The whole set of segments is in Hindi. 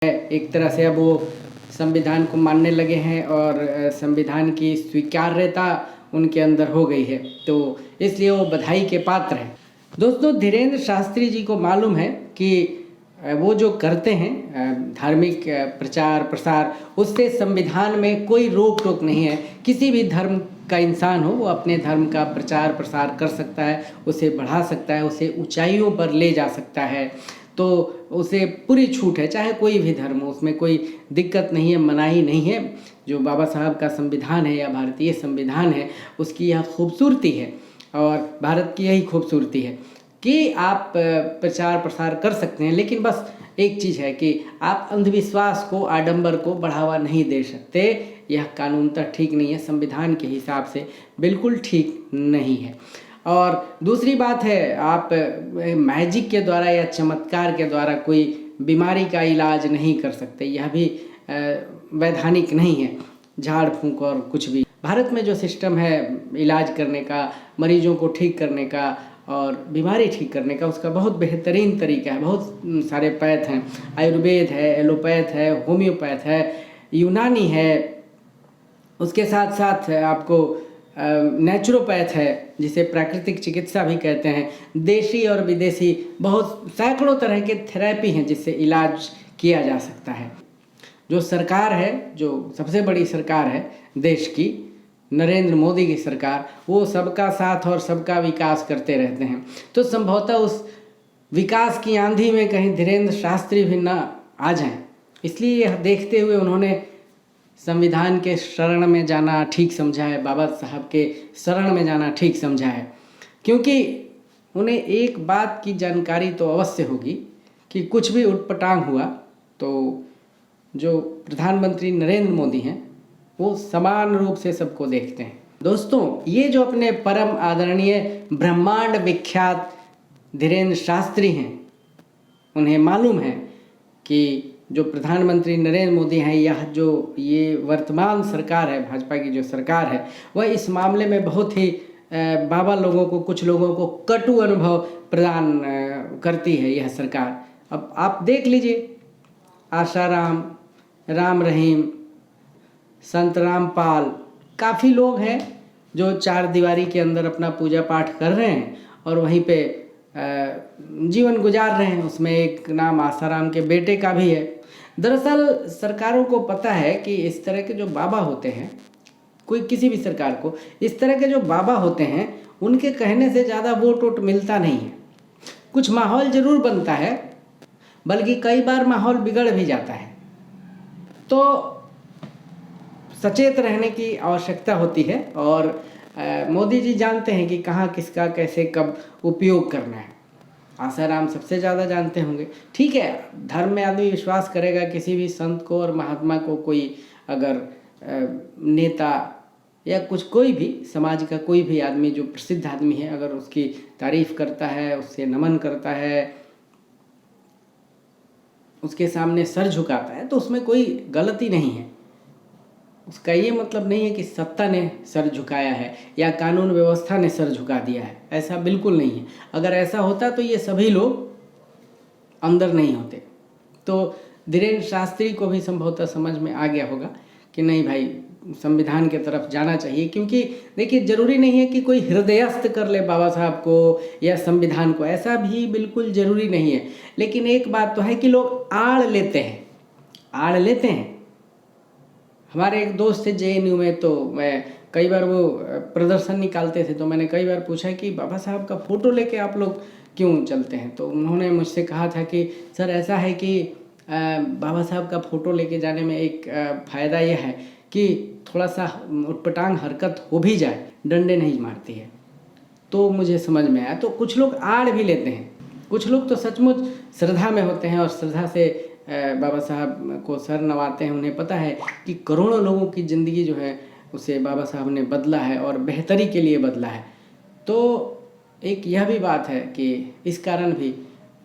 एक तरह से अब वो संविधान को मानने लगे हैं और संविधान की स्वीकार्यता उनके अंदर हो गई है, तो इसलिए वो बधाई के पात्र हैं। दोस्तों, धीरेन्द्र शास्त्री जी को मालूम है कि वो जो करते हैं धार्मिक प्रचार प्रसार, उससे संविधान में कोई रोक टोक नहीं है। किसी भी धर्म का इंसान हो वो अपने धर्म का प्रचार प्रसार कर सकता है, उसे बढ़ा सकता है, उसे ऊंचाइयों पर ले जा सकता है। तो उसे पूरी छूट है, चाहे कोई भी धर्म हो, उसमें कोई दिक्कत नहीं है, मनाही नहीं है। जो बाबा साहब का संविधान है या भारतीय संविधान है, उसकी यह खूबसूरती है और भारत की यही खूबसूरती है कि आप प्रचार प्रसार कर सकते हैं, लेकिन बस एक चीज़ है कि आप अंधविश्वास को, आडंबर को बढ़ावा नहीं दे सकते। यह कानूनतः ठीक नहीं है, संविधान के हिसाब से बिल्कुल ठीक नहीं है। और दूसरी बात है, आप मैजिक के द्वारा या चमत्कार के द्वारा कोई बीमारी का इलाज नहीं कर सकते, यह भी वैधानिक नहीं है। झाड़ फूंक और कुछ भी, भारत में जो सिस्टम है इलाज करने का, मरीजों को ठीक करने का और बीमारी ठीक करने का, उसका बहुत बेहतरीन तरीका है। बहुत सारे पैथ हैं, आयुर्वेद है, एलोपैथ है, होम्योपैथ है, यूनानी है, उसके साथ साथ आपको नेचुरोपैथ है जिसे प्राकृतिक चिकित्सा भी कहते हैं। देशी और विदेशी बहुत सैकड़ों तरह के थेरेपी हैं जिससे इलाज किया जा सकता है। जो सरकार है, जो सबसे बड़ी सरकार है देश की, नरेंद्र मोदी की सरकार, वो सबका साथ और सबका विकास करते रहते हैं। तो संभवतः उस विकास की आंधी में कहीं धीरेन्द्र शास्त्री भी ना आ जाएं, इसलिए यह देखते हुए उन्होंने संविधान के शरण में जाना ठीक समझा है, बाबा साहब के शरण में जाना ठीक समझा है। क्योंकि उन्हें एक बात की जानकारी तो अवश्य होगी कि कुछ भी उटपटांग हुआ तो जो प्रधानमंत्री नरेंद्र मोदी हैं वो समान रूप से सबको देखते हैं। दोस्तों, ये जो अपने परम आदरणीय ब्रह्मांड विख्यात धीरेन्द्र शास्त्री हैं, उन्हें मालूम है कि जो प्रधानमंत्री नरेंद्र मोदी हैं, यह जो ये वर्तमान सरकार है, भाजपा की जो सरकार है, वह इस मामले में बहुत ही बाबा लोगों को, कुछ लोगों को कटु अनुभव प्रदान करती है यह सरकार। अब आप देख लीजिए, आशाराम, राम रहीम, संत रामपाल, काफ़ी लोग हैं जो चार दीवारी के अंदर अपना पूजा पाठ कर रहे हैं और वहीं पे जीवन गुजार रहे हैं। उसमें एक नाम आसाराम के बेटे का भी है। दरअसल सरकारों को पता है कि इस तरह के जो बाबा होते हैं, कोई किसी भी सरकार को इस तरह के जो बाबा होते हैं, उनके कहने से ज़्यादा वोट वोट मिलता नहीं है। कुछ माहौल ज़रूर बनता है, बल्कि कई बार माहौल बिगड़ भी जाता है। तो सचेत रहने की आवश्यकता होती है और मोदी जी जानते हैं कि कहाँ किसका कैसे कब उपयोग करना है। आसाराम सबसे ज़्यादा जानते होंगे। ठीक है, धर्म में आदमी विश्वास करेगा, किसी भी संत को और महात्मा को कोई अगर नेता या कुछ कोई भी समाज का कोई भी आदमी जो प्रसिद्ध आदमी है, अगर उसकी तारीफ करता है, उससे नमन करता है, उसके सामने सर झुकाता है, तो उसमें कोई गलती नहीं है। उसका ये मतलब नहीं है कि सत्ता ने सर झुकाया है या कानून व्यवस्था ने सर झुका दिया है, ऐसा बिल्कुल नहीं है। अगर ऐसा होता तो ये सभी लोग अंदर नहीं होते। तो धीरेन्द्र शास्त्री को भी संभवतः समझ में आ गया होगा कि नहीं भाई, संविधान के तरफ जाना चाहिए। क्योंकि देखिए, ज़रूरी नहीं है कि कोई हृदयस्थ कर ले बाबा साहब को या संविधान को, ऐसा भी बिल्कुल ज़रूरी नहीं है। लेकिन एक बात तो है कि लोग आड़ लेते हैं। हमारे एक दोस्त थे JNU में, तो मैं कई बार वो प्रदर्शन निकालते थे, तो मैंने कई बार पूछा कि बाबा साहब का फ़ोटो लेके आप लोग क्यों चलते हैं? तो उन्होंने मुझसे कहा था कि सर ऐसा है कि बाबा साहब का फ़ोटो लेके जाने में एक फ़ायदा यह है कि थोड़ा सा उटपटांग हरकत हो भी जाए, डंडे नहीं मारती है। तो मुझे समझ में आया। तो कुछ लोग आड़ भी लेते हैं, कुछ लोग तो सचमुच श्रद्धा में होते हैं और श्रद्धा से बाबा साहब को सर नवाते हैं। उन्हें पता है कि करोड़ों लोगों की ज़िंदगी जो है उसे बाबा साहब ने बदला है और बेहतरी के लिए बदला है। तो एक यह भी बात है कि इस कारण भी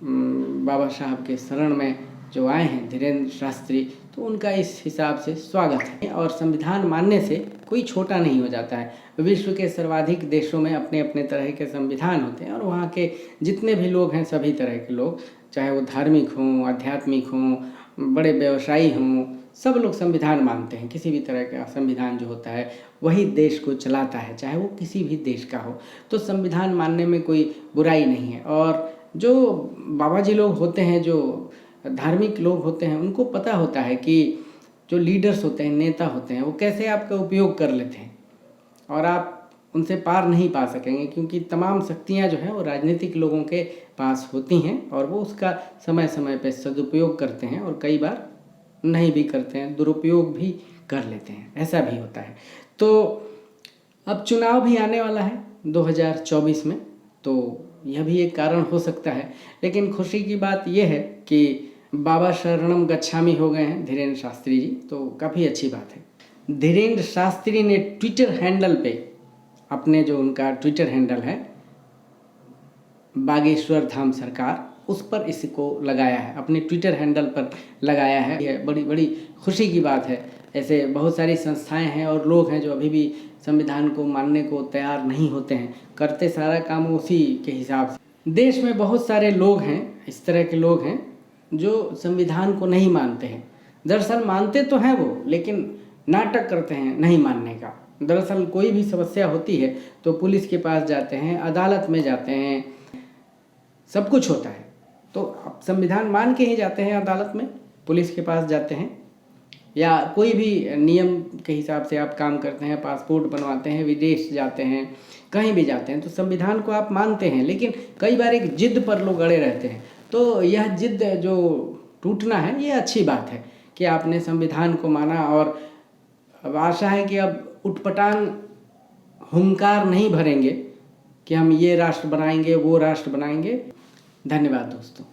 बाबा साहब के शरण में जो आए हैं धीरेन्द्र शास्त्री, तो उनका इस हिसाब से स्वागत है। और संविधान मानने से कोई छोटा नहीं हो जाता है। विश्व के सर्वाधिक देशों में अपने अपने तरह के संविधान होते हैं और वहाँ के जितने भी लोग हैं, सभी तरह के लोग, चाहे वो धार्मिक हों, आध्यात्मिक हों बड़े व्यवसायी हों, सब लोग संविधान मानते हैं। किसी भी तरह का संविधान जो होता है वही देश को चलाता है, चाहे वो किसी भी देश का हो। तो संविधान मानने में कोई बुराई नहीं है। और जो बाबा जी लोग होते हैं, जो धार्मिक लोग होते हैं, उनको पता होता है कि जो लीडर्स होते हैं, नेता होते हैं, वो कैसे आपका उपयोग कर लेते हैं और आप उनसे पार नहीं पा सकेंगे, क्योंकि तमाम शक्तियां जो हैं वो राजनीतिक लोगों के पास होती हैं और वो उसका समय समय पर सदुपयोग करते हैं और कई बार नहीं भी करते हैं, दुरुपयोग भी कर लेते हैं, ऐसा भी होता है। तो अब चुनाव भी आने वाला है 2024 में, तो यह भी एक कारण हो सकता है। लेकिन खुशी की बात यह है कि बाबा शरणम गच्छामी हो गए हैं धीरेन्द्र शास्त्री जी, तो काफ़ी अच्छी बात है। धीरेन्द्र शास्त्री ने ट्विटर हैंडल पे अपने जो उनका ट्विटर हैंडल है बागेश्वर धाम सरकार, उस पर इसको लगाया है, अपने ट्विटर हैंडल पर लगाया है। यह बड़ी बड़ी खुशी की बात है। ऐसे बहुत सारी संस्थाएं हैं और लोग हैं जो अभी भी संविधान को मानने को तैयार नहीं होते हैं, करते सारा काम उसी के हिसाब से। देश में बहुत सारे लोग हैं, इस तरह के लोग हैं जो संविधान को नहीं मानते हैं। दरअसल मानते तो हैं वो, लेकिन नाटक करते हैं नहीं मानने का। दरअसल कोई भी समस्या होती है तो पुलिस के पास जाते हैं, अदालत में जाते हैं, सब कुछ होता है। तो आप संविधान मान के ही जाते हैं अदालत में, पुलिस के पास जाते हैं, या कोई भी नियम के हिसाब से आप काम करते हैं, पासपोर्ट बनवाते हैं, विदेश जाते हैं, कहीं भी जाते हैं, तो संविधान को आप मानते हैं। लेकिन कई बार एक जिद पर लोग अड़े रहते हैं। तो यह जिद जो टूटना है, ये अच्छी बात है कि आपने संविधान को माना। और अब आशा है कि अब उटपटांग हुंकार नहीं भरेंगे कि हम ये राष्ट्र बनाएंगे, वो राष्ट्र बनाएंगे। धन्यवाद दोस्तों।